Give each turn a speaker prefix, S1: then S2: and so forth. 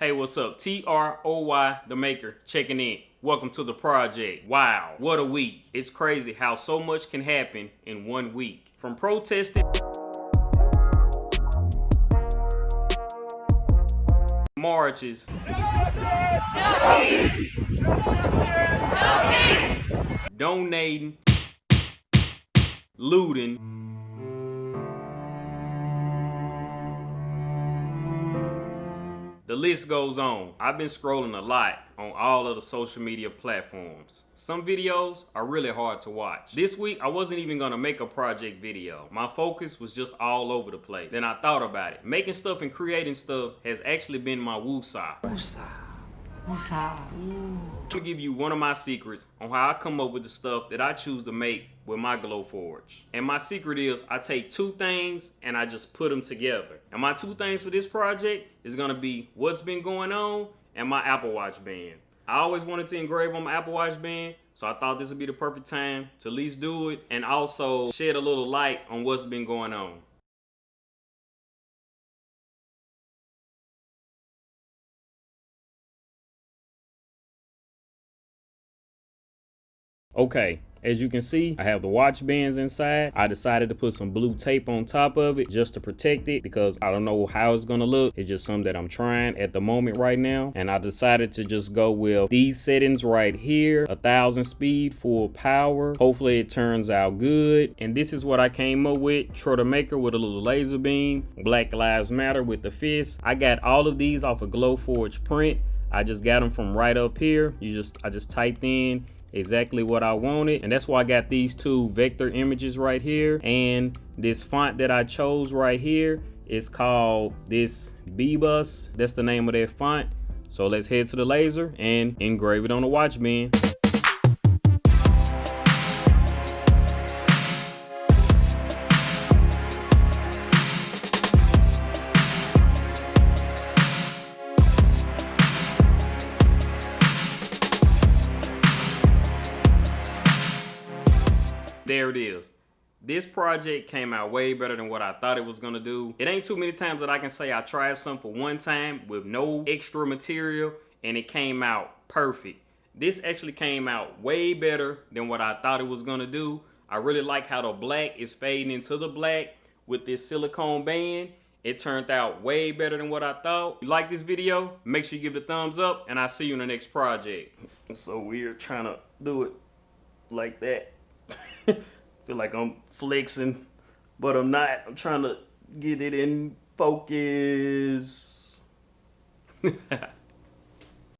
S1: Hey, what's up? TROY, the maker, checking in. Welcome to the project. Wow, what a week. It's crazy how so much can happen in 1 week. From protesting, marches, donating, looting. The list goes on. I've been scrolling a lot on all of the social media platforms. Some videos are really hard to watch. This week, I wasn't even gonna make a project video. My focus was just all over the place. Then I thought about it. Making stuff and creating stuff has actually been my woosah. I'm gonna give you one of my secrets on how I come up with the stuff that I choose to make with my Glowforge. And my secret is I take two things and I just put them together. And my two things for this project is gonna be what's been going on and my Apple Watch band. I always wanted to engrave on my Apple Watch band, so I thought this would be the perfect time to at least do it and also shed a little light on what's been going on. Okay, as you can see, I have the watch bands inside. I decided to put some blue tape on top of it just to protect it because I don't know how it's gonna look. It's just something that I'm trying at the moment right now. And I decided to just go with these settings right here, 1,000 speed, full power. Hopefully it turns out good. And this is what I came up with. Trotter Maker with a little laser beam, Black Lives Matter with the fist. I got all of these off of Glowforge print. I just got them from right up here. I just typed in exactly what I wanted, and that's why I got these two vector images right here, and this font that I chose right here is called this B-Bus. That's the name of that font. So let's head to the laser and engrave it on the watch band. There it is. This project came out way better than what I thought it was gonna do. It ain't too many times that I can say I tried something for one time with no extra material and it came out perfect. This actually came out way better than what I thought it was gonna do. I really like how the black is fading into the black with this silicone band. It turned out way better than what I thought. If you like this video, make sure you give it a thumbs up and I'll see you in the next project. It's so weird trying to do it like that. Feel like I'm flexing, but I'm not. I'm trying to get it in focus.